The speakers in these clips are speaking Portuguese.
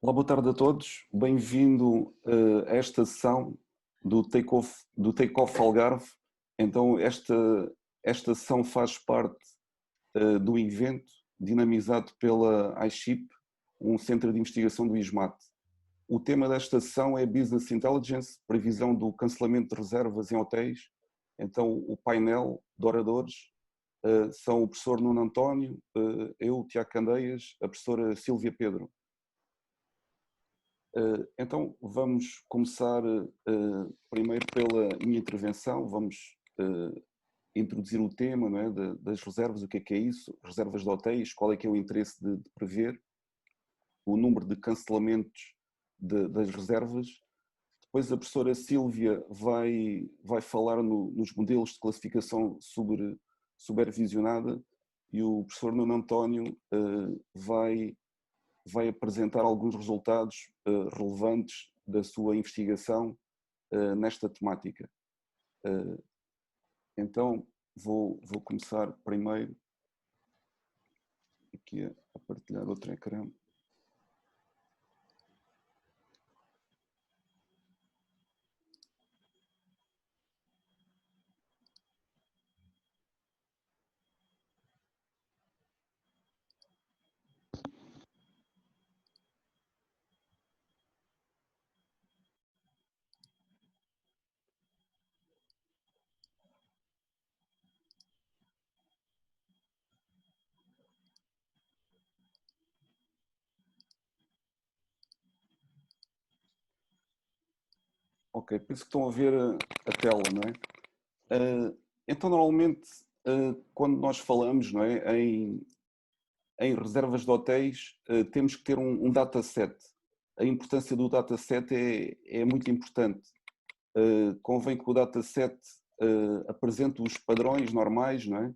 Olá, boa tarde a todos. Bem-vindo a esta sessão do Take Off Algarve. Então, esta sessão faz parte do evento dinamizado pela iShip, um centro de investigação do ISMAT. O tema desta sessão é Business Intelligence, previsão do cancelamento de reservas em hotéis. Então, o painel de oradores são o professor Nuno António, eu, Tiago Candeias, a professora Sílvia Pedro. Então vamos começar primeiro pela minha intervenção, vamos introduzir o tema, não é, das reservas, o que é isso, reservas de hotéis, qual é que é o interesse de prever, o número de cancelamentos das reservas. Depois a professora Sílvia vai falar nos modelos de classificação supervisionada e o professor Nuno António vai apresentar alguns resultados relevantes da sua investigação nesta temática. Então, vou começar primeiro aqui a partilhar outro ecrã. Ok, penso que estão a ver a tela, não é? Então, normalmente, quando nós falamos, não é, em reservas de hotéis, temos que ter um dataset. A importância do dataset é muito importante. Convém que o dataset apresente os padrões normais, não é?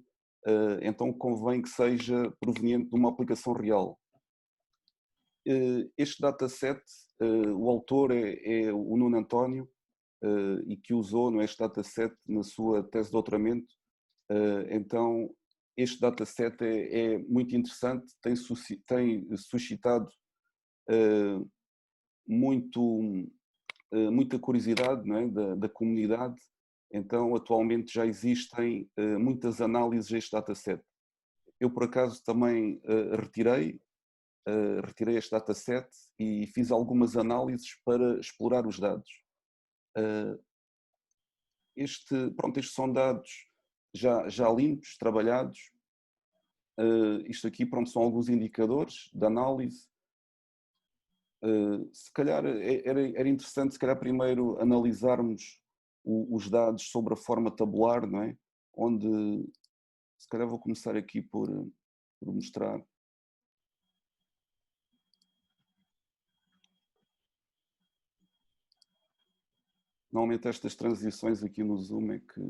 Então convém que seja proveniente de uma aplicação real. Este dataset, o autor é o Nuno António, e que usou, não é, este dataset na sua tese de doutoramento. Então este dataset é muito interessante, tem suscitado muita curiosidade, não é, da comunidade. Então atualmente já existem muitas análises a este dataset. Eu por acaso também retirei este dataset e fiz algumas análises para explorar os dados. Estes são dados já limpos, trabalhados. Isto aqui, pronto, são alguns indicadores de análise. Se calhar era interessante, se calhar, primeiro analisarmos os dados sobre a forma tabular, não é? Onde, se calhar vou começar aqui por mostrar. Normalmente estas transições aqui no Zoom é que...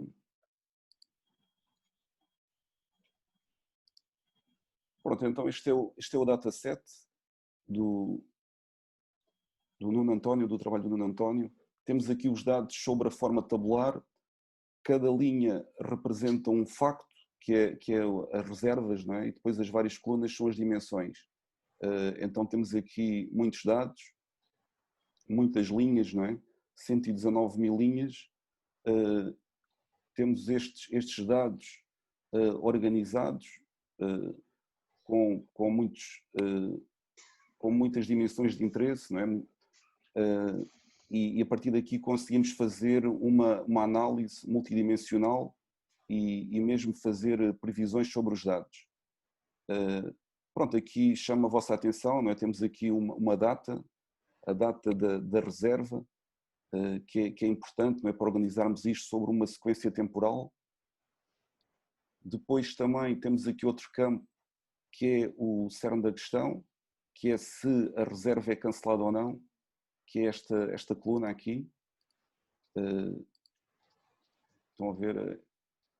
Pronto, então este é o dataset do Nuno António, do trabalho do Nuno António. Temos aqui os dados sobre a forma tabular. Cada linha representa um facto, que é as reservas, não é? E depois as várias colunas são as dimensões. Então temos aqui muitos dados, muitas linhas, não é? 119 mil linhas. Temos estes dados organizados com muitas dimensões de interesse, não é? E a partir daqui conseguimos fazer uma análise multidimensional e mesmo fazer previsões sobre os dados. Pronto, aqui chama a vossa atenção, não é? Temos aqui uma data, a data da reserva, que é importante, não é, para organizarmos isto sobre uma sequência temporal. Depois também temos aqui outro campo, que é o cerne da questão, que é se a reserva é cancelada ou não, que é esta coluna aqui. Estão a ver?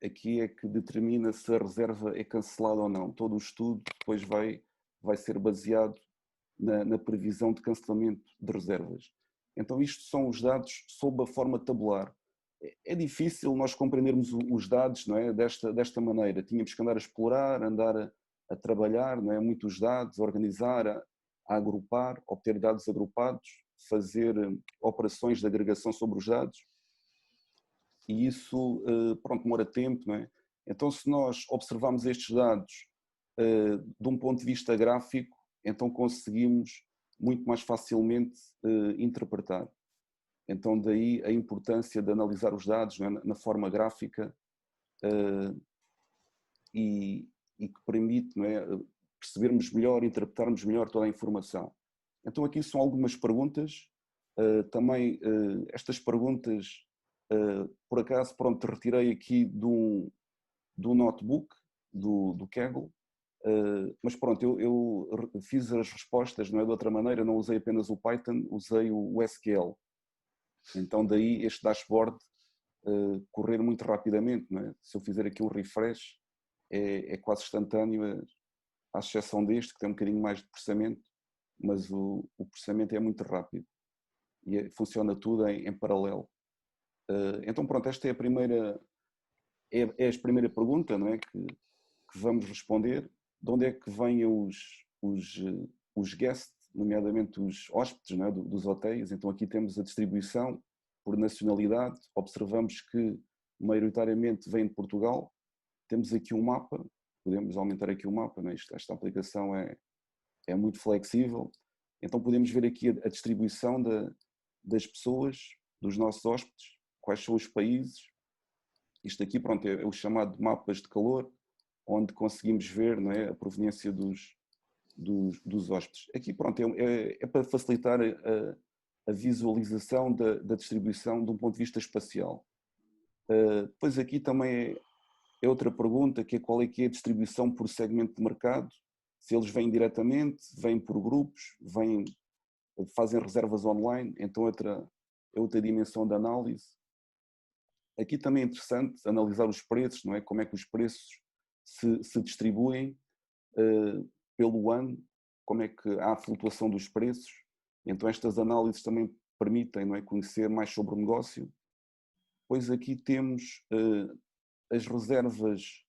Aqui é que determina se a reserva é cancelada ou não. Todo o estudo depois vai ser baseado na previsão de cancelamento de reservas. Então isto são os dados sob a forma tabular. É difícil nós compreendermos os dados, não é, desta maneira. Tínhamos que andar a explorar, andar a trabalhar, não é, muitos dados, organizar, a agrupar, obter dados agrupados, fazer operações de agregação sobre os dados, e isso, pronto, demora tempo, não é? Então, se nós observarmos estes dados de um ponto de vista gráfico, então conseguimos muito mais facilmente interpretar. Então, daí a importância de analisar os dados, não é, na forma gráfica, e que permite, não é, percebermos melhor, interpretarmos melhor toda a informação. Então aqui são algumas perguntas, também estas perguntas, por acaso, pronto, retirei aqui do notebook, do Kaggle, mas pronto, eu fiz as respostas, não é, de outra maneira, não usei apenas o Python, usei o SQL. Então daí este dashboard correr muito rapidamente, não é? Se eu fizer aqui um refresh, é quase instantâneo, à exceção deste, que tem um bocadinho mais de processamento, mas o processamento é muito rápido e funciona tudo em paralelo. Então pronto, esta é a primeira, é a primeira pergunta, não é, que vamos responder. De onde é que vêm os guests, nomeadamente os hóspedes, não é, dos hotéis? Então aqui temos a distribuição por nacionalidade, observamos que maioritariamente vem de Portugal. Temos aqui um mapa, podemos aumentar aqui o mapa, não é? Esta aplicação é muito flexível, então podemos ver aqui a distribuição das pessoas, dos nossos hóspedes, quais são os países. Isto aqui, pronto, é o chamado mapas de calor, onde conseguimos ver, não é, a proveniência dos hóspedes. Aqui, pronto, é para facilitar a visualização da distribuição de um ponto de vista espacial. Depois aqui também é outra pergunta, que é qual é que é a distribuição por segmento de mercado, se eles vêm diretamente, vêm por grupos, fazem reservas online, então é outra dimensão de análise. Aqui também é interessante analisar os preços, não é? Como é que os preços se distribuem pelo ano, como é que há a flutuação dos preços. Então estas análises também permitem, não é, conhecer mais sobre o negócio. Pois aqui temos as reservas,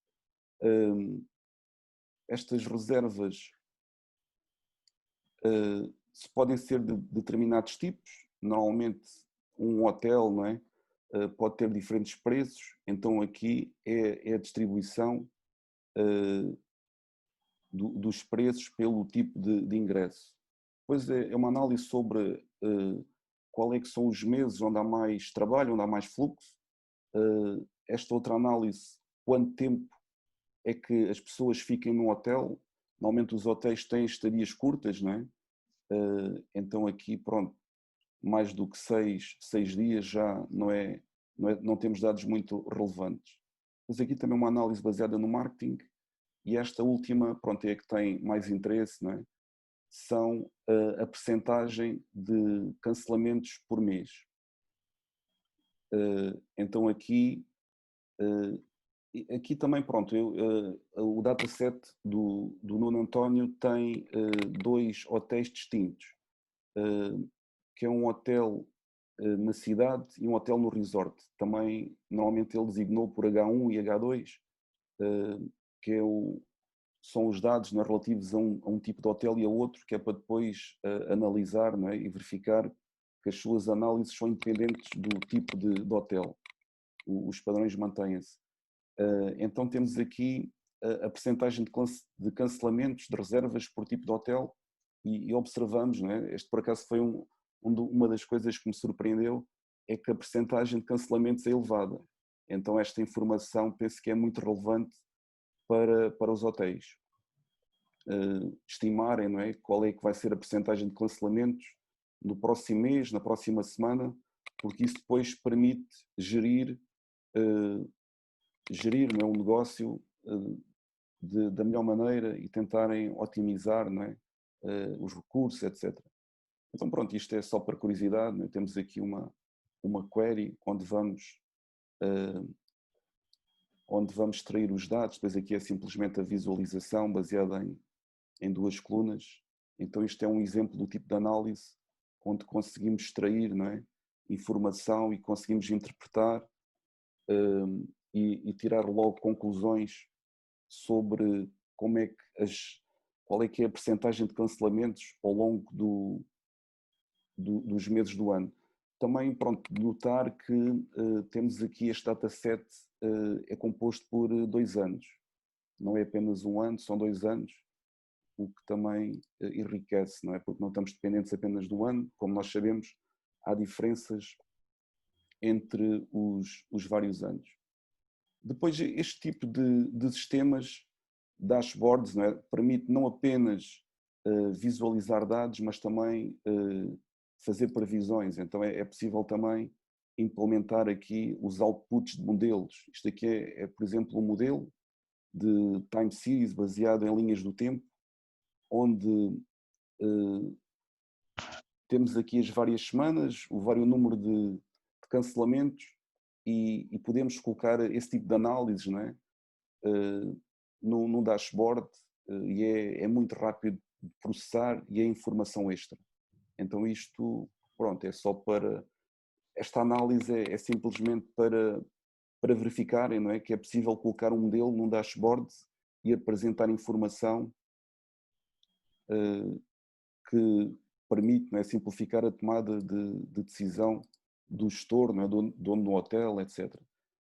estas reservas se podem ser de determinados tipos, normalmente um hotel, não é, pode ter diferentes preços, então aqui é a distribuição dos preços pelo tipo de ingresso. Depois é uma análise sobre qual é que são os meses onde há mais trabalho, onde há mais fluxo. Esta outra análise, quanto tempo é que as pessoas ficam no hotel. Normalmente os hotéis têm estadias curtas, não é? Então aqui, pronto, mais do que 6 dias já não temos dados muito relevantes. Mas aqui também uma análise baseada no marketing, e esta última, pronto, é a que tem mais interesse, não é? São a percentagem de cancelamentos por mês. Então aqui também, pronto, o dataset do Nuno António tem 2 hotéis distintos, que é um hotel na cidade e um hotel no resort. Também, normalmente ele designou por H1 e H2, que são os dados, não é, relativos a um tipo de hotel e a outro, que é para depois analisar, não é, e verificar que as suas análises são independentes do tipo de hotel. Os padrões mantêm-se. Então temos aqui a percentagem de cancelamentos de reservas por tipo de hotel e observamos, não é? Este por acaso foi uma das coisas que me surpreendeu, é que a percentagem de cancelamentos é elevada. Então esta informação penso que é muito relevante para os hotéis estimarem, não é, qual é que vai ser a percentagem de cancelamentos no próximo mês, na próxima semana, porque isso depois permite gerir não é, um negócio da melhor maneira e tentarem otimizar, não é, os recursos, etc. Então pronto, isto é só para curiosidade, não é? Temos aqui uma query onde vamos extrair os dados, depois aqui é simplesmente a visualização baseada em 2 colunas. Então isto é um exemplo do tipo de análise onde conseguimos extrair, não é, informação e conseguimos interpretar e tirar logo conclusões sobre como é que qual é que é a percentagem de cancelamentos ao longo dos meses do ano. Também, pronto, notar que temos aqui este dataset é composto por 2 anos. Não é apenas um ano, são 2 anos, o que também enriquece, não é? Porque não estamos dependentes apenas do ano, como nós sabemos, há diferenças entre os vários anos. Depois, este tipo de sistemas, dashboards, não é? Permite não apenas visualizar dados, mas também fazer previsões. Então é possível também implementar aqui os outputs de modelos. Isto aqui por exemplo, um modelo de time series baseado em linhas do tempo, onde temos aqui as várias semanas, o vário número de cancelamentos e podemos colocar esse tipo de análise, não é? No dashboard e é muito rápido de processar e é informação extra. Então isto, pronto, é só para... Esta análise é simplesmente para verificarem, não é? Que é possível colocar um modelo num dashboard e apresentar informação que permite, não é, simplificar a tomada de decisão do gestor, não é, do dono do hotel, etc.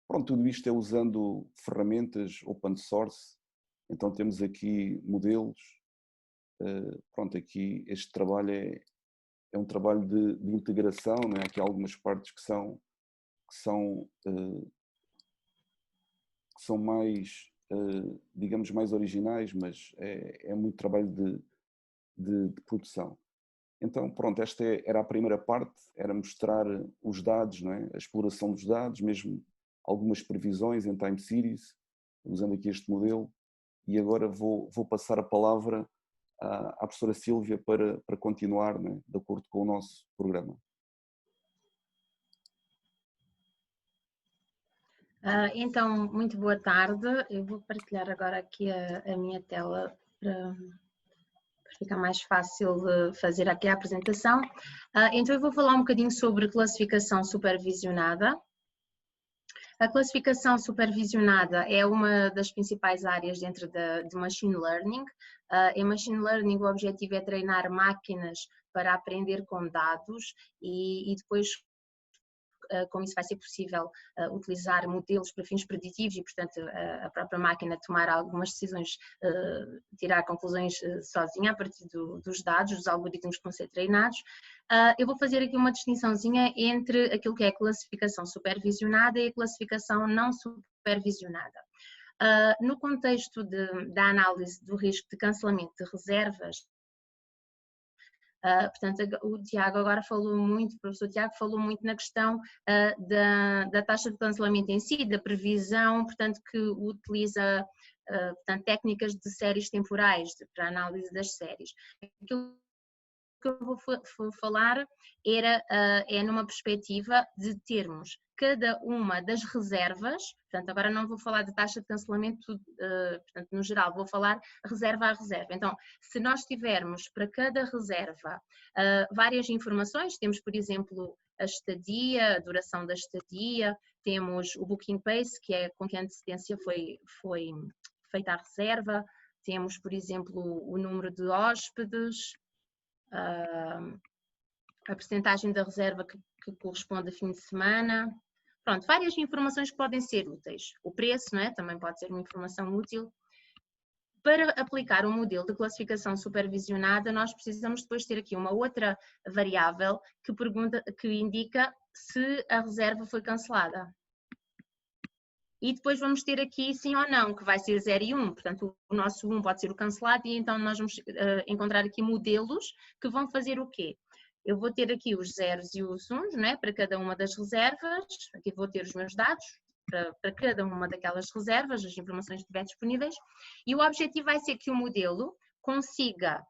Pronto, tudo isto é usando ferramentas open source, então temos aqui modelos, pronto, aqui este trabalho é um trabalho de integração, não é? Aqui há algumas partes que são mais, digamos, mais originais, mas é muito trabalho de produção. Então, pronto, esta era a primeira parte, era mostrar os dados, não é? A exploração dos dados, mesmo algumas previsões em time series, usando aqui este modelo. E agora vou passar a palavra à professora Sílvia para continuar, não é? De acordo com o nosso programa. Então, muito boa tarde. Eu vou partilhar agora aqui a minha tela para ficar mais fácil de fazer aqui a apresentação. Então, eu vou falar um bocadinho sobre classificação supervisionada. A classificação supervisionada é uma das principais áreas dentro de Machine Learning. Em Machine Learning, o objetivo é treinar máquinas para aprender com dados e depois, como isso vai ser possível, utilizar modelos para fins preditivos e, portanto, a própria máquina tomar algumas decisões, tirar conclusões sozinha a partir dos dados, dos algoritmos que vão ser treinados. Eu vou fazer aqui uma distinçãozinha entre aquilo que é a classificação supervisionada e a classificação não supervisionada. No contexto da análise do risco de cancelamento de reservas, portanto, o Tiago agora falou muito, o professor Tiago falou muito na questão da taxa de cancelamento em si, da previsão, portanto, que utiliza portanto, técnicas de séries temporais para análise das séries. Aquilo que eu vou falar é numa perspectiva de termos cada uma das reservas, portanto, agora não vou falar de taxa de cancelamento, portanto, no geral, vou falar reserva a reserva. Então, se nós tivermos para cada reserva várias informações, temos, por exemplo, a estadia, a duração da estadia, temos o booking pace, que é com que a antecedência foi feita a reserva, temos, por exemplo, o número de hóspedes, a percentagem da reserva que corresponde a fim de semana. Pronto, várias informações que podem ser úteis. O preço, não é? Também pode ser uma informação útil. Para aplicar um modelo de classificação supervisionada, nós precisamos depois ter aqui uma outra variável que indica se a reserva foi cancelada. E depois vamos ter aqui sim ou não, que vai ser 0 e 1. Portanto, o nosso 1 pode ser o cancelado e então nós vamos encontrar aqui modelos que vão fazer o quê? Eu vou ter aqui os zeros e os uns, não é? Para cada uma das reservas. Aqui vou ter os meus dados para cada uma daquelas reservas, as informações que estiver disponíveis. E o objetivo vai ser que o modelo consiga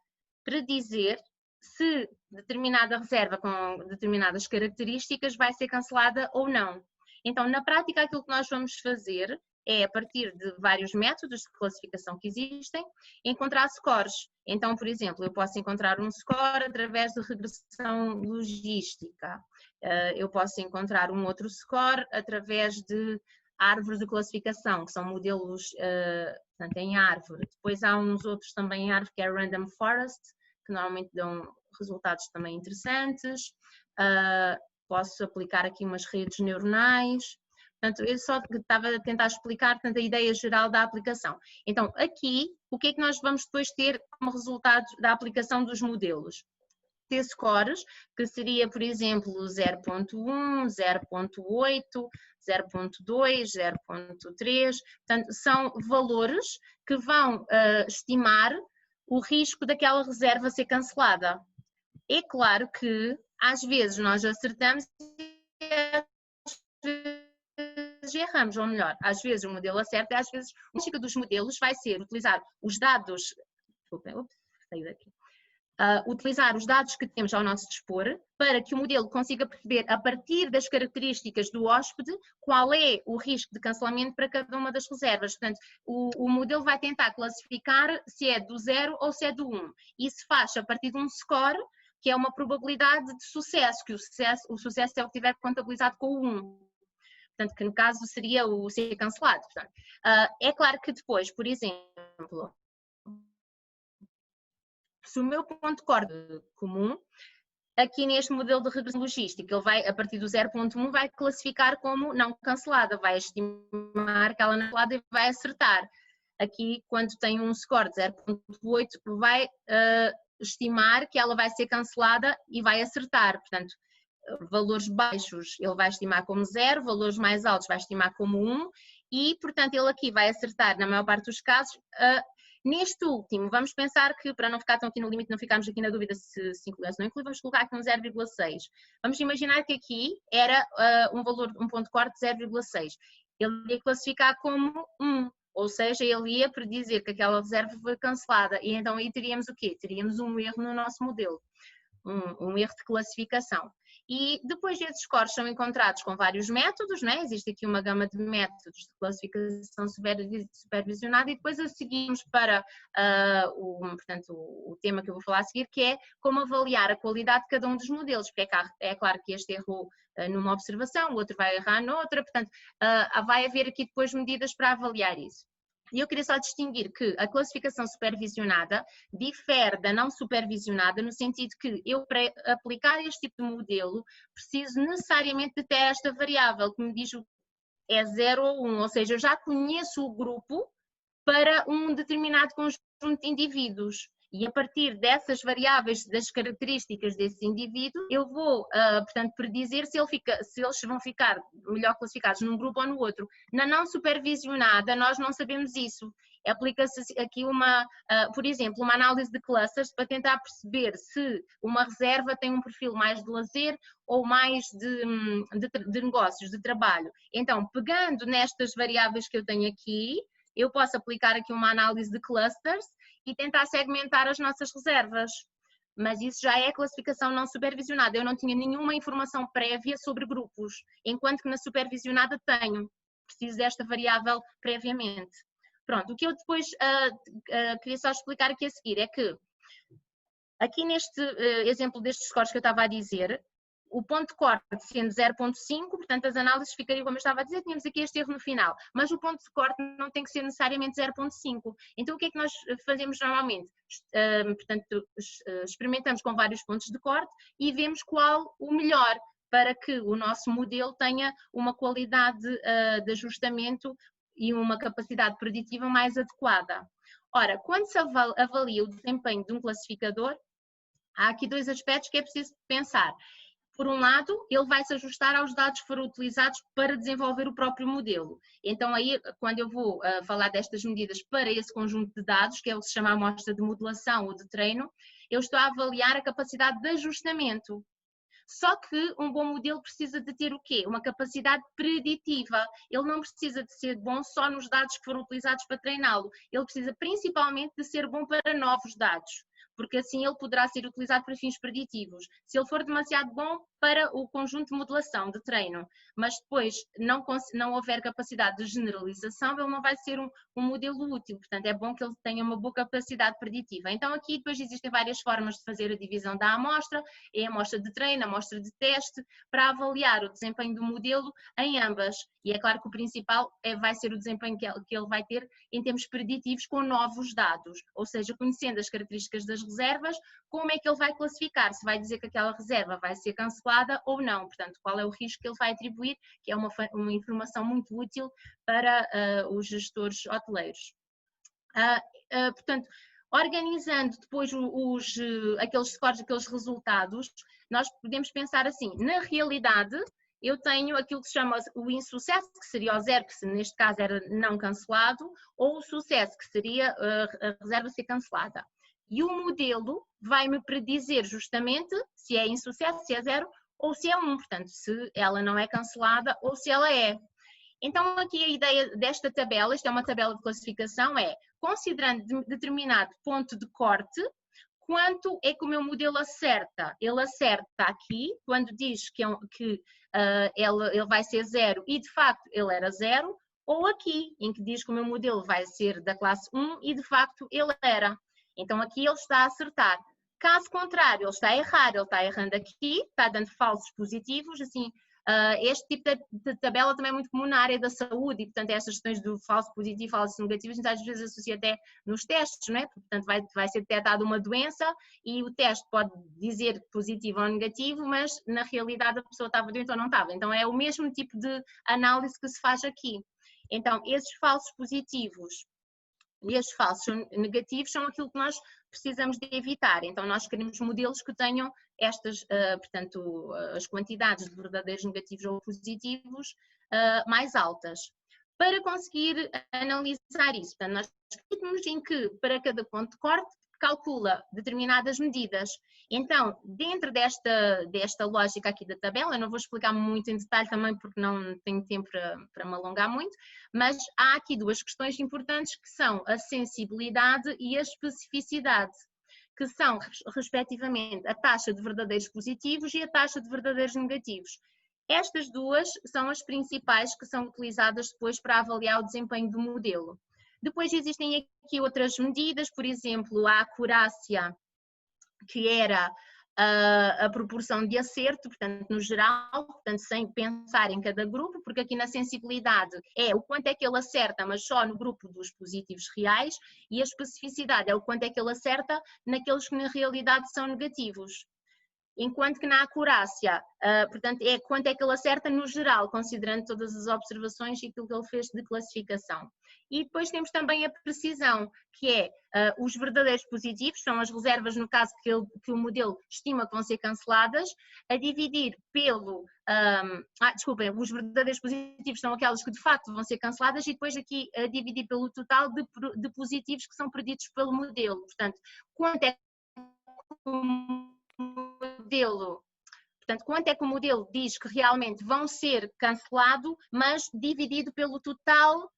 predizer se determinada reserva com determinadas características vai ser cancelada ou não. Então, na prática, aquilo que nós vamos fazer é, a partir de vários métodos de classificação que existem, encontrar scores. Então, por exemplo, eu posso encontrar um score através de regressão logística. Eu posso encontrar um outro score através de árvores de classificação, que são modelos portanto em árvore. Depois há uns outros também em árvore que é Random Forest, que normalmente dão resultados também interessantes. Posso aplicar aqui umas redes neuronais. Portanto, eu só estava a tentar explicar, portanto, a ideia geral da aplicação. Então, aqui, o que é que nós vamos depois ter como resultado da aplicação dos modelos? T-scores, que seria, por exemplo, 0.1, 0.8, 0.2, 0.3, portanto, são valores que vão estimar o risco daquela reserva ser cancelada. É claro que, às vezes, nós acertamos e às vezes erramos, ou melhor, às vezes o modelo acerta e às vezes a lógica dos modelos vai ser utilizar os dados, saí daqui. Utilizar os dados que temos ao nosso dispor para que o modelo consiga perceber, a partir das características do hóspede, qual é o risco de cancelamento para cada uma das reservas. Portanto, o modelo vai tentar classificar se é do 0 ou se é do 1. Isso faz a partir de um score, que é uma probabilidade de sucesso, que o sucesso é o que tiver contabilizado com o 1. Portanto, que no caso seria o ser cancelado. Portanto, é claro que depois, por exemplo, se o meu ponto de corte comum, aqui neste modelo de regressão logística, ele vai, a partir do 0.1, vai classificar como não cancelada, vai estimar que ela não é cancelada e vai acertar. Aqui, quando tem um score de 0.8, vai estimar que ela vai ser cancelada e vai acertar. Portanto, valores baixos ele vai estimar como 0, valores mais altos vai estimar como 1 e, portanto, ele aqui vai acertar, na maior parte dos casos, neste último, vamos pensar que, para não ficar tão aqui no limite, não ficarmos aqui na dúvida se inclui ou se não inclui, vamos colocar aqui um 0,6. Vamos imaginar que aqui era um valor, um ponto de corte de 0,6. Ele ia classificar como 1, ou seja, ele ia predizer que aquela reserva foi cancelada. E então aí teríamos o quê? Teríamos um erro no nosso modelo, um erro de classificação. E depois esses scores são encontrados com vários métodos, né? Existe aqui uma gama de métodos de classificação supervisionada e depois a seguimos para portanto, o tema que eu vou falar a seguir, que é como avaliar a qualidade de cada um dos modelos, porque é claro que este errou numa observação, o outro vai errar noutra, portanto, vai haver aqui depois medidas para avaliar isso. E eu queria só distinguir que a classificação supervisionada difere da não supervisionada no sentido que eu, para aplicar este tipo de modelo, preciso necessariamente de ter esta variável que me diz é 0 ou 1, ou seja, eu já conheço o grupo para um determinado conjunto de indivíduos. E a partir dessas variáveis, das características desse indivíduo, eu vou, portanto, predizer se eles vão ficar melhor classificados num grupo ou no outro. Na não supervisionada, nós não sabemos isso. Aplica-se aqui por exemplo, uma análise de clusters para tentar perceber se uma reserva tem um perfil mais de lazer ou mais de negócios, de trabalho. Então, pegando nestas variáveis que eu tenho aqui, eu posso aplicar aqui uma análise de clusters e tentar segmentar as nossas reservas. Mas isso já é classificação não supervisionada. Eu não tinha nenhuma informação prévia sobre grupos, enquanto que na supervisionada tenho. Preciso desta variável previamente. Pronto, o que eu depois queria só explicar aqui a seguir é que, aqui neste exemplo destes scores que eu estava a dizer, o ponto de corte sendo 0.5, portanto as análises ficariam, como eu estava a dizer, tínhamos aqui este erro no final, mas o ponto de corte não tem que ser necessariamente 0.5. Então o que é que nós fazemos normalmente? Portanto, experimentamos com vários pontos de corte e vemos qual o melhor para que o nosso modelo tenha uma qualidade de ajustamento e uma capacidade preditiva mais adequada. Ora, quando se avalia o desempenho de um classificador, há aqui dois aspectos que é preciso pensar. Por um lado, ele vai se ajustar aos dados que foram utilizados para desenvolver o próprio modelo. Então aí, quando eu vou falar destas medidas para esse conjunto de dados, que é o que se chama a amostra de modelação ou de treino, eu estou a avaliar a capacidade de ajustamento. Só que um bom modelo precisa de ter o quê? Uma capacidade preditiva. Ele não precisa de ser bom só nos dados que foram utilizados para treiná-lo. Ele precisa principalmente de ser bom para novos dados, porque assim ele poderá ser utilizado para fins preditivos. Se ele for demasiado bom, para o conjunto de modelação de treino, mas depois não houver capacidade de generalização, ele não vai ser um modelo útil. Portanto, é bom que ele tenha uma boa capacidade preditiva. Então, aqui depois existem várias formas de fazer a divisão da amostra, é a amostra de treino, a amostra de teste, para avaliar o desempenho do modelo em ambas. E é claro que o principal vai ser o desempenho que ele vai ter em termos preditivos com novos dados, ou seja, conhecendo as características das reservas, como é que ele vai classificar, se vai dizer que aquela reserva vai ser cancelada ou não, portanto, qual é o risco que ele vai atribuir, que é uma informação muito útil para os gestores hoteleiros. Portanto, organizando depois aqueles scores, aqueles resultados, nós podemos pensar assim, na realidade, eu tenho aquilo que se chama o insucesso, que seria o zero, que neste caso era não cancelado, ou o sucesso, que seria a reserva ser cancelada. E o modelo vai-me predizer justamente se é insucesso, se é zero, ou se é 1, portanto, se ela não é cancelada ou se ela é. Então, aqui a ideia desta tabela, esta é uma tabela de classificação, é considerando determinado ponto de corte, quanto é que o meu modelo acerta? Ele acerta aqui, quando diz que ele vai ser 0 e de facto ele era 0, ou aqui, em que diz que o meu modelo vai ser da classe 1 e de facto ele era. Então aqui ele está a acertar. Caso contrário, ele está a errar, ele está errando aqui, está dando falsos positivos, assim. Este tipo de tabela também é muito comum na área da saúde e, portanto, estas questões do falso positivo e falso negativo, a gente às vezes associa até nos testes, não é? Portanto, vai ser detectada uma doença e o teste pode dizer positivo ou negativo, mas na realidade a pessoa estava doente ou não estava. Então, é o mesmo tipo de análise que se faz aqui. Então, esses falsos positivos e esses falsos negativos são aquilo que nós precisamos de evitar. Então, nós queremos modelos que tenham estas, portanto, as quantidades de verdadeiros negativos ou positivos mais altas. Para conseguir analisar isso, portanto, nós temos em que, para cada ponto de corte, calcula determinadas medidas. Então, dentro desta lógica aqui da tabela, eu não vou explicar muito em detalhe também porque não tenho tempo para me alongar muito, mas há aqui duas questões importantes que são a sensibilidade e a especificidade, que são, respectivamente, a taxa de verdadeiros positivos e a taxa de verdadeiros negativos. Estas duas são as principais que são utilizadas depois para avaliar o desempenho do modelo. Depois existem aqui outras medidas, por exemplo, a acurácia, que era a proporção de acerto, portanto, no geral, portanto, sem pensar em cada grupo, porque aqui na sensibilidade é o quanto é que ele acerta, mas só no grupo dos positivos reais, e a especificidade é o quanto é que ele acerta naqueles que na realidade são negativos. Enquanto que na acurácia, portanto, é quanto é que ele acerta no geral, considerando todas as observações e aquilo que ele fez de classificação. E depois temos também a precisão, que é os verdadeiros positivos, são as reservas, no caso que o modelo estima que vão ser canceladas, a dividir pelo... desculpem, os verdadeiros positivos são aquelas que de facto vão ser canceladas e depois aqui a dividir pelo total de positivos que são preditos pelo modelo. Portanto, quanto é que modelo, portanto, quanto é que o modelo diz que realmente vão ser cancelado, mas dividido pelo total,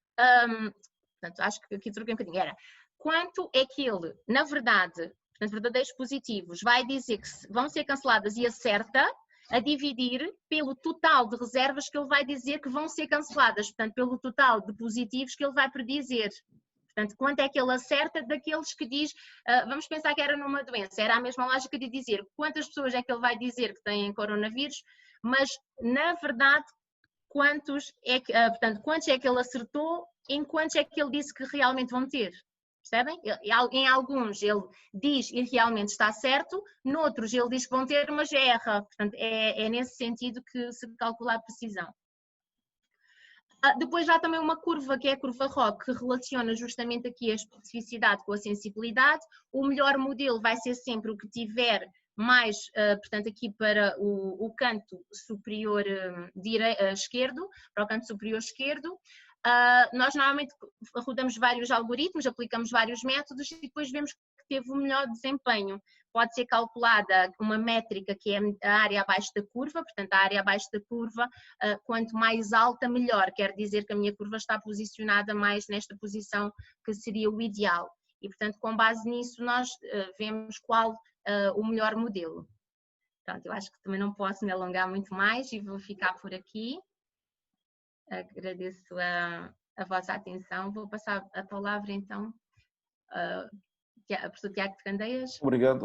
portanto, acho que aqui troquei um bocadinho, era quanto é que ele, na verdade, portanto, verdadeiros positivos, vai dizer que vão ser canceladas e acerta, a dividir pelo total de reservas que ele vai dizer que vão ser canceladas, portanto, pelo total de positivos que ele vai predizer. Portanto, quanto é que ele acerta daqueles que diz, vamos pensar que era numa doença, era a mesma lógica de dizer quantas pessoas é que ele vai dizer que têm coronavírus, mas na verdade quantos é que ele acertou, em quantos é que ele disse que realmente vão ter, percebem? Em alguns ele diz e realmente está certo, noutros ele diz que vão ter, mas erra, portanto é nesse sentido que se calcula a precisão. Depois há também uma curva, que é a curva ROC, que relaciona justamente aqui a especificidade com a sensibilidade. O melhor modelo vai ser sempre o que tiver mais, portanto, aqui para o canto superior esquerdo, para o canto superior esquerdo. Nós normalmente rodamos vários algoritmos, aplicamos vários métodos e depois vemos que teve o melhor desempenho. Pode ser calculada uma métrica que é a área abaixo da curva, portanto a área abaixo da curva, quanto mais alta melhor, quer dizer que a minha curva está posicionada mais nesta posição que seria o ideal. E portanto com base nisso nós vemos qual o melhor modelo. Pronto, eu acho que também não posso me alongar muito mais e vou ficar por aqui. Agradeço a vossa atenção. Vou passar a palavra então ao professor Tiago de Candeias. Obrigado,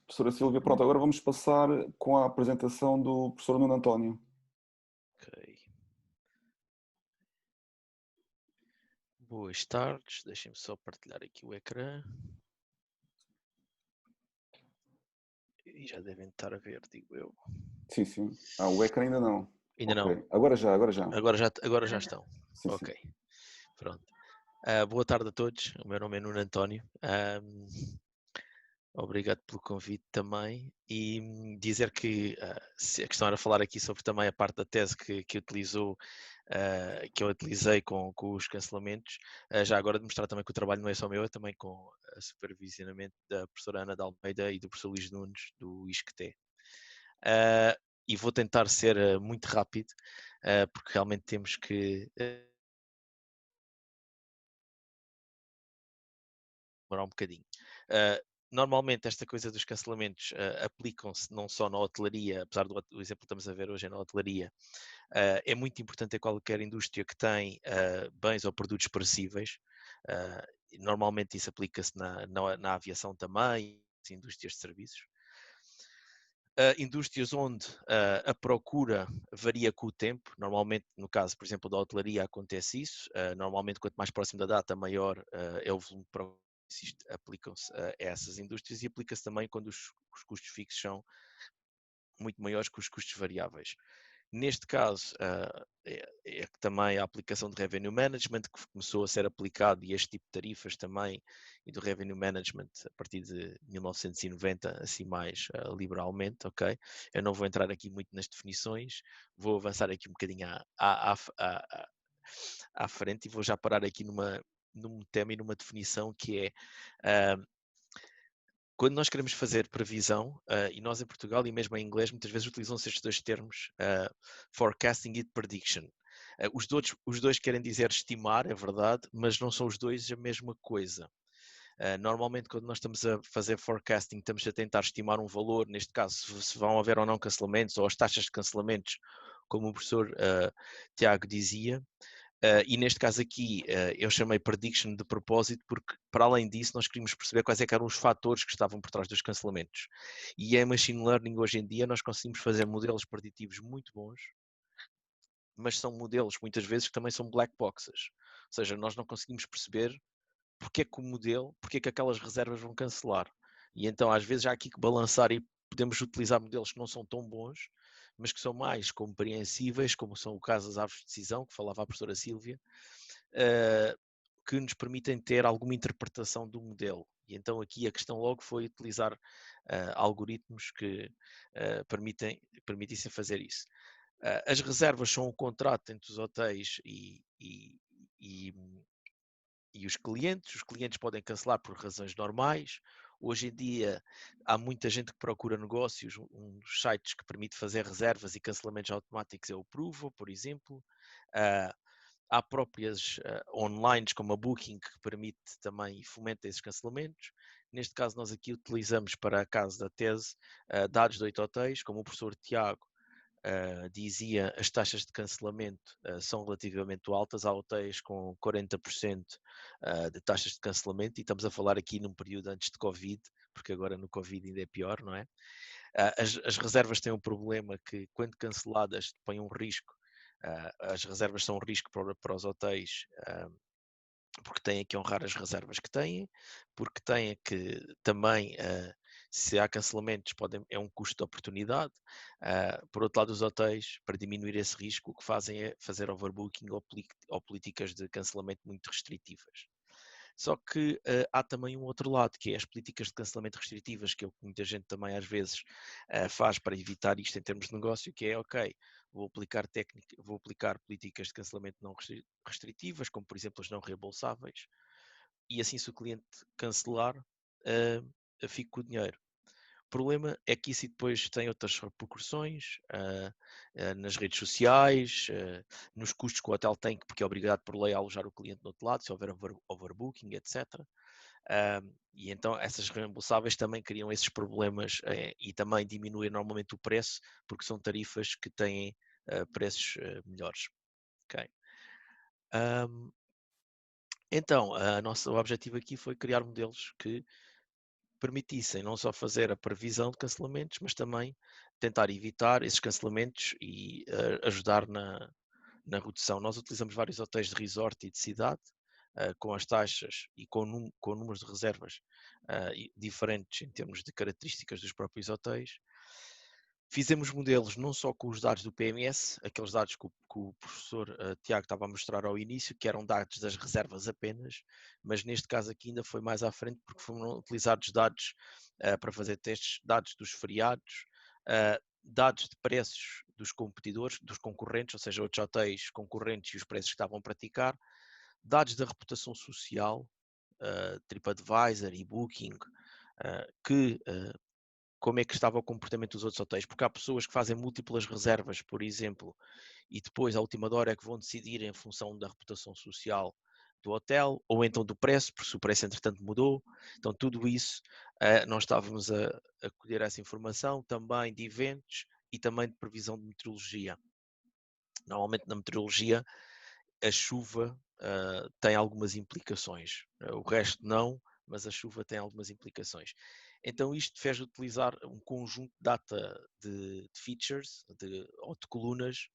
professora Sílvia. Pronto, agora vamos passar com a apresentação do professor Nuno António. Ok. Boas tardes, deixem-me só partilhar aqui o ecrã. E já devem estar a ver, digo eu. Sim, sim. O ecrã ainda não. Ainda Okay. não. Agora já. Agora já estão. Sim, Ok. sim. Pronto. Boa tarde a todos. O meu nome é Nuno António. Obrigado pelo convite também. E dizer que se a questão era falar aqui sobre também a parte da tese que eu utilizei com os cancelamentos. Já agora de mostrar também que o trabalho não é só meu, é também com o supervisionamento da professora Ana de Almeida e do professor Luís Nunes, do ISCTE. E vou tentar ser muito rápido, porque realmente temos que demorar um bocadinho. Normalmente esta coisa dos cancelamentos aplicam-se não só na hotelaria, apesar do exemplo que estamos a ver hoje é na hotelaria. É muito importante em qualquer indústria que tem bens ou produtos perecíveis. Normalmente isso aplica-se na aviação também, nas indústrias de serviços. Indústrias onde a procura varia com o tempo, normalmente no caso, por exemplo, da hotelaria acontece isso, normalmente quanto mais próximo da data, maior é o volume de procura. Aplicam-se a essas indústrias e aplica-se também quando os custos fixos são muito maiores que os custos variáveis. Neste caso, é também a aplicação de Revenue Management que começou a ser aplicado e este tipo de tarifas também e do Revenue Management a partir de 1990, assim mais liberalmente, ok? Eu não vou entrar aqui muito nas definições, vou avançar aqui um bocadinho à frente e vou já parar aqui num tema e numa definição que é quando nós queremos fazer previsão, e nós em Portugal e mesmo em inglês muitas vezes utilizam-se estes dois termos, forecasting e prediction. Os dois querem dizer estimar, é verdade, mas não são os dois a mesma coisa. Normalmente quando nós estamos a fazer forecasting estamos a tentar estimar um valor, neste caso se vão haver ou não cancelamentos ou as taxas de cancelamentos, como o professor Tiago dizia. E neste caso aqui eu chamei prediction de propósito porque para além disso nós queríamos perceber quais é que eram os fatores que estavam por trás dos cancelamentos. E em Machine Learning hoje em dia nós conseguimos fazer modelos preditivos muito bons, mas são modelos muitas vezes que também são black boxes. Ou seja, nós não conseguimos perceber porque é que o modelo, porque é que aquelas reservas vão cancelar. E então às vezes há aqui que balançar e podemos utilizar modelos que não são tão bons, mas que são mais compreensíveis, como são o caso das árvores de decisão, que falava a professora Sílvia, que nos permitem ter alguma interpretação do modelo. E então aqui a questão logo foi utilizar algoritmos que permitissem fazer isso. As reservas são um contrato entre os hotéis e os clientes podem cancelar por razões normais. Hoje em dia há muita gente que procura negócios, um dos sites que permite fazer reservas e cancelamentos automáticos é o Provo, por exemplo. Há próprias online como a Booking que permite também e fomenta esses cancelamentos. Neste caso nós aqui utilizamos para a caso da tese dados de 8 hotéis, como o professor Tiago dizia, as taxas de cancelamento são relativamente altas, há hotéis com 40% de taxas de cancelamento e estamos a falar aqui num período antes de Covid, porque agora no Covid ainda é pior, não é? As reservas têm um problema que quando canceladas põem um risco, as reservas são um risco para os hotéis, porque têm que honrar as reservas que têm, porque têm que também, se há cancelamentos, é um custo de oportunidade. Por outro lado, os hotéis, para diminuir esse risco, o que fazem é fazer overbooking ou políticas de cancelamento muito restritivas. Só que há também um outro lado, que é as políticas de cancelamento restritivas, que é o que muita gente também às vezes faz para evitar isto em termos de negócio, que é, ok, vou aplicar políticas de cancelamento não restritivas, como por exemplo as não reembolsáveis, e assim se o cliente cancelar, fico com o dinheiro. problema é que isso depois tem outras repercussões nas redes sociais, nos custos que o hotel tem, porque é obrigado por lei a alojar o cliente do outro lado, se houver overbooking, etc. E então essas reembolsáveis também criam esses problemas e também diminuem normalmente o preço, porque são tarifas que têm preços melhores. Okay. Então, o objetivo aqui foi criar modelos que permitissem não só fazer a previsão de cancelamentos, mas também tentar evitar esses cancelamentos e ajudar na redução. Nós utilizamos vários hotéis de resort e de cidade, com as taxas e com números de reservas diferentes em termos de características dos próprios hotéis. Fizemos modelos não só com os dados do PMS, aqueles dados que o professor Tiago estava a mostrar ao início, que eram dados das reservas apenas, mas neste caso aqui ainda foi mais à frente, porque foram utilizados dados para fazer testes, dados dos feriados, dados de preços dos competidores, dos concorrentes, ou seja, outros hotéis concorrentes e os preços que estavam a praticar, dados da reputação social, TripAdvisor e Booking, como é que estava o comportamento dos outros hotéis, porque há pessoas que fazem múltiplas reservas, por exemplo, e depois à última hora é que vão decidir em função da reputação social do hotel, ou então do preço, porque se o preço entretanto mudou. Então tudo isso, nós estávamos a colher essa informação, também de eventos e também de previsão de meteorologia. Normalmente na meteorologia a chuva tem algumas implicações, o resto não, mas a chuva tem algumas implicações. Então isto fez utilizar um conjunto de data de features ou de colunas,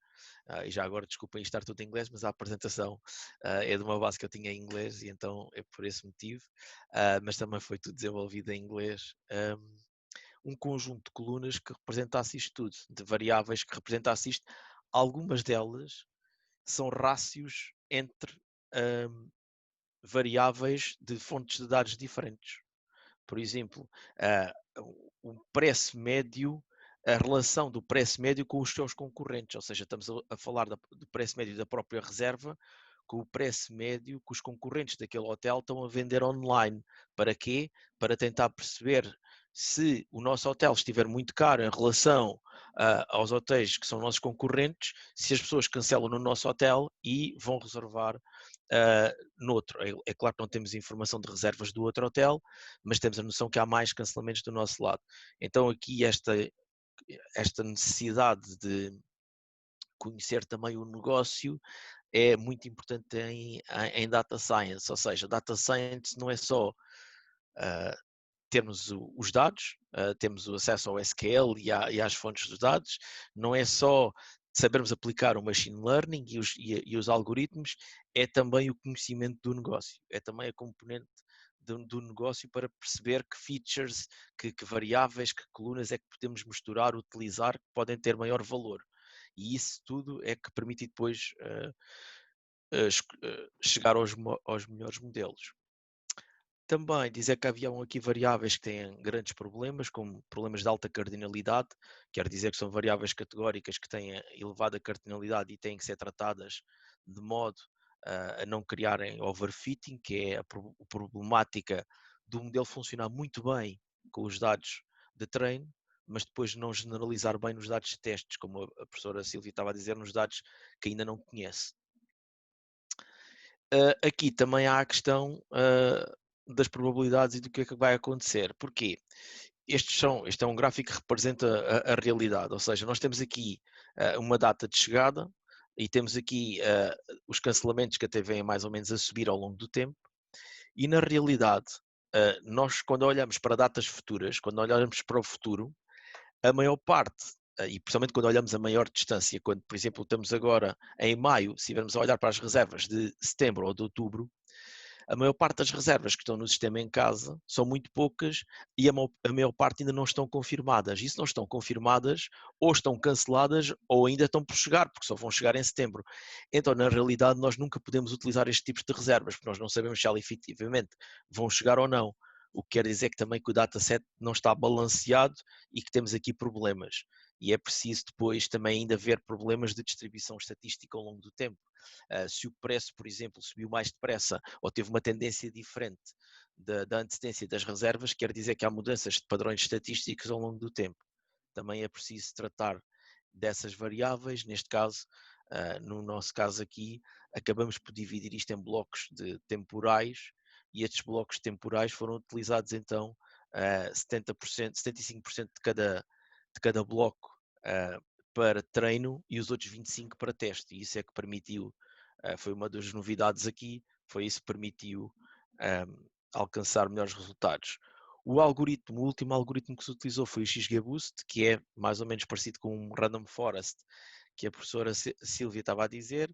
e já agora desculpem estar tudo em inglês, mas a apresentação é de uma base que eu tinha em inglês e então é por esse motivo, mas também foi tudo desenvolvido em inglês. Um conjunto de colunas que representasse isto tudo, de variáveis que representasse isto. Algumas delas são rácios entre variáveis de fontes de dados diferentes. Por exemplo, o preço médio, a relação do preço médio com os seus concorrentes, ou seja, estamos a falar do preço médio da própria reserva com o preço médio que os concorrentes daquele hotel estão a vender online. Para quê? Para tentar perceber se o nosso hotel estiver muito caro em relação aos hotéis que são nossos concorrentes, se as pessoas cancelam no nosso hotel e vão reservar noutro. É claro que não temos informação de reservas do outro hotel, mas temos a noção que há mais cancelamentos do nosso lado. Então aqui esta necessidade de conhecer também o negócio é muito importante em data science, ou seja, data science não é só termos os dados, temos o acesso ao SQL e às fontes dos dados, não é só sabermos aplicar o machine learning e os algoritmos, é também o conhecimento do negócio, é também a componente do negócio para perceber que features, que variáveis, que colunas é que podemos misturar, utilizar, que podem ter maior valor. E isso tudo é que permite depois chegar aos melhores modelos. Também dizer que haviam aqui variáveis que têm grandes problemas, como problemas de alta cardinalidade, quer dizer que são variáveis categóricas que têm elevada cardinalidade e têm que ser tratadas de modo a não criarem overfitting, que é a problemática do modelo funcionar muito bem com os dados de treino, mas depois não generalizar bem nos dados de testes, como a professora Silvia estava a dizer, nos dados que ainda não conhece. Aqui também há a questão das probabilidades e do que é que vai acontecer. Porquê? Este é um gráfico que representa a realidade, ou seja, nós temos aqui uma data de chegada e temos aqui os cancelamentos que até vêm mais ou menos a subir ao longo do tempo e na realidade nós quando olhamos para datas futuras, quando olhamos para o futuro, a maior parte, e principalmente quando olhamos a maior distância, quando por exemplo estamos agora em maio, se estivermos a olhar para as reservas de setembro ou de outubro, a maior parte das reservas que estão no sistema em casa são muito poucas e a maior parte ainda não estão confirmadas. E se não estão confirmadas, ou estão canceladas ou ainda estão por chegar, porque só vão chegar em setembro. Então, na realidade, nós nunca podemos utilizar este tipo de reservas, porque nós não sabemos se elas efetivamente vão chegar ou não. o que quer dizer que também que o dataset não está balanceado e que temos aqui problemas. E é preciso depois também ainda ver problemas de distribuição estatística ao longo do tempo. Se o preço, por exemplo, subiu mais depressa ou teve uma tendência diferente da antecedência das reservas, quer dizer que há mudanças de padrões estatísticos ao longo do tempo. Também é preciso tratar dessas variáveis. Neste caso, no nosso caso aqui, acabamos por dividir isto em blocos temporais, e estes blocos temporais foram utilizados então 70%, 75% de cada bloco para treino e os outros 25% para teste. E isso é que permitiu, foi uma das novidades aqui, foi isso que permitiu alcançar melhores resultados. O último algoritmo que se utilizou foi o XGBoost, que é mais ou menos parecido com um Random Forest, que a professora Silvia estava a dizer.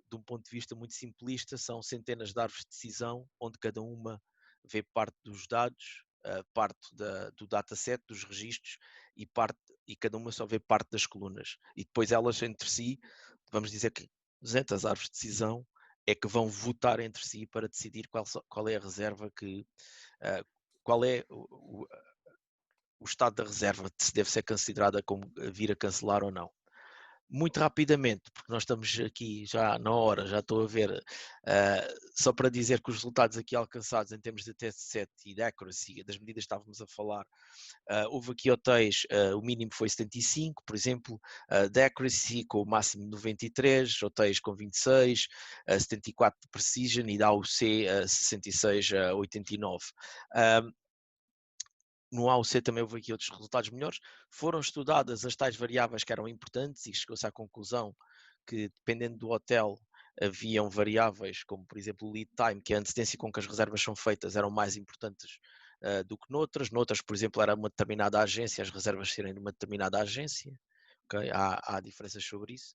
De um ponto de vista muito simplista, são centenas de árvores de decisão, onde cada uma vê parte dos dados, parte do dataset, dos registros, e cada uma só vê parte das colunas. E depois elas entre si, vamos dizer que 200 árvores de decisão é que vão votar entre si para decidir qual é a reserva qual é o estado da reserva, se deve ser considerada como vir a cancelar ou não. Muito rapidamente, porque nós estamos aqui já na hora, já estou a ver, só para dizer que os resultados aqui alcançados em termos de test set e de accuracy, das medidas que estávamos a falar, houve aqui hotéis, o mínimo foi 75, por exemplo, de accuracy com o máximo de 93, hotéis com 26, 74 de precision e da AUC 66 a 89. No AUC também houve aqui outros resultados melhores. Foram estudadas as tais variáveis que eram importantes e chegou-se à conclusão que, dependendo do hotel, haviam variáveis como, por exemplo, o lead time, que é a antecedência com que as reservas são feitas, eram mais importantes do que noutras. Noutras, por exemplo, era uma determinada agência, as reservas serem de uma determinada agência. Okay? Há diferenças sobre isso.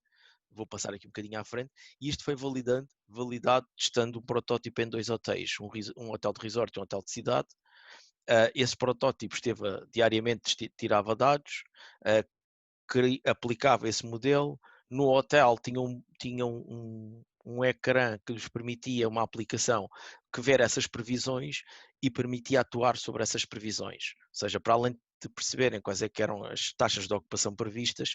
Vou passar aqui um bocadinho à frente. E isto foi validado testando um protótipo em 2 hotéis, um hotel de resort e um hotel de cidade. Esse protótipo diariamente tirava dados, aplicava esse modelo. No hotel tinha um ecrã que lhes permitia uma aplicação que ver essas previsões e permitia atuar sobre essas previsões. Ou seja, para além de perceberem quais é que eram as taxas de ocupação previstas,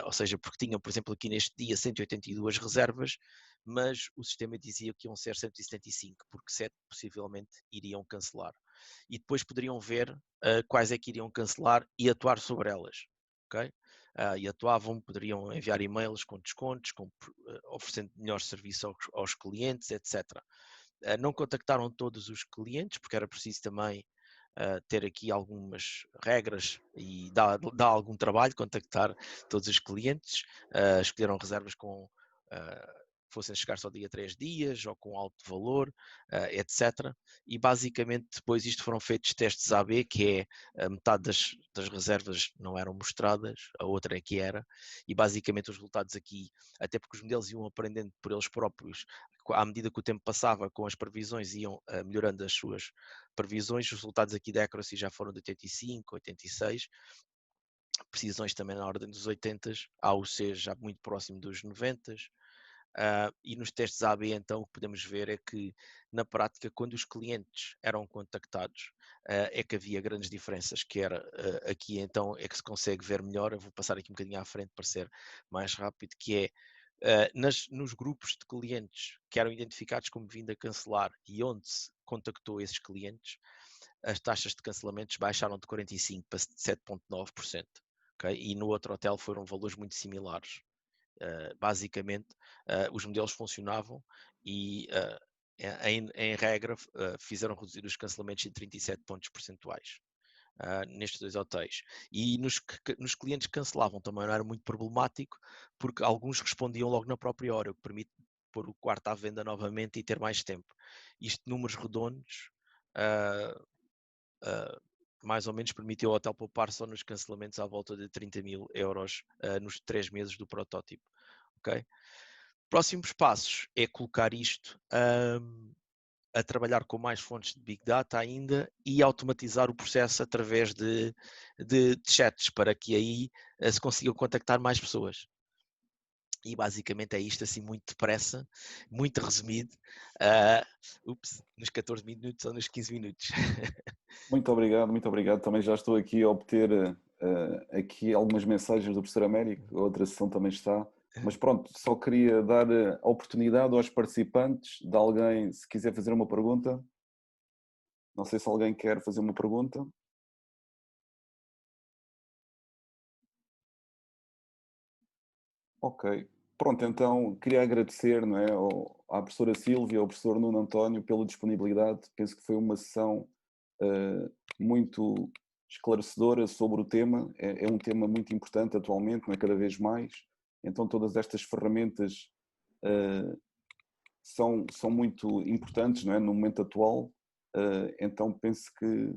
ou seja, porque tinham, por exemplo, aqui neste dia 182 reservas, mas o sistema dizia que iam ser 175, porque 7 possivelmente iriam cancelar. E depois poderiam ver quais é que iriam cancelar e atuar sobre elas. Okay? E atuavam, poderiam enviar e-mails com descontos, oferecendo melhor serviço aos clientes, etc. Não contactaram todos os clientes, porque era preciso também ter aqui algumas regras e dá algum trabalho contactar todos os clientes. Escolheram reservas com fossem chegar só dia 3 dias ou com alto valor, etc. E basicamente depois isto foram feitos testes AB, que é metade das reservas não eram mostradas, a outra é que era, e basicamente os resultados aqui, até porque os modelos iam aprendendo por eles próprios, à medida que o tempo passava com as previsões, iam melhorando as suas previsões. Os resultados aqui da accuracy já foram de 85, 86, precisões também na ordem dos 80, AUC já muito próximo dos 90. E nos testes AB, então, o que podemos ver é que, na prática, quando os clientes eram contactados, é que havia grandes diferenças, que era aqui, então, é que se consegue ver melhor. Eu vou passar aqui um bocadinho à frente para ser mais rápido, que é nos grupos de clientes que eram identificados como vindo a cancelar e onde se contactou esses clientes, as taxas de cancelamentos baixaram de 45% para 7,9%. Okay? E no outro hotel foram valores muito similares. Basicamente, os modelos funcionavam e, em regra, fizeram reduzir os cancelamentos em 37 pontos percentuais nestes 2 hotéis. E nos clientes que cancelavam também não era muito problemático, porque alguns respondiam logo na própria hora, o que permite pôr o quarto à venda novamente e ter mais tempo. Isto, números redondos, mais ou menos permitiu ao hotel poupar só nos cancelamentos à volta de 30.000 euros nos 3 meses do protótipo. Okay? Próximos passos é colocar isto a trabalhar com mais fontes de Big Data ainda e automatizar o processo através de chats, para que aí se consigam contactar mais pessoas. E basicamente é isto assim muito depressa, muito resumido, nos 14 minutos ou nos 15 minutos. Muito obrigado, muito obrigado. Também já estou aqui a obter aqui algumas mensagens do professor Américo, a outra sessão também está. Mas pronto, só queria dar a oportunidade aos participantes de alguém, se quiser fazer uma pergunta. Não sei se alguém quer fazer uma pergunta. Ok. Pronto, então queria agradecer, não é, à professora Sílvia, ao professor Nuno António pela disponibilidade. Penso que foi uma sessão muito esclarecedora sobre o tema. É um tema muito importante atualmente, não é, cada vez mais. Então todas estas ferramentas são muito importantes, não é, no momento atual. Então penso que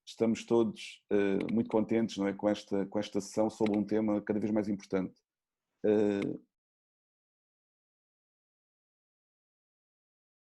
estamos todos muito contentes, não é, com esta sessão sobre um tema cada vez mais importante.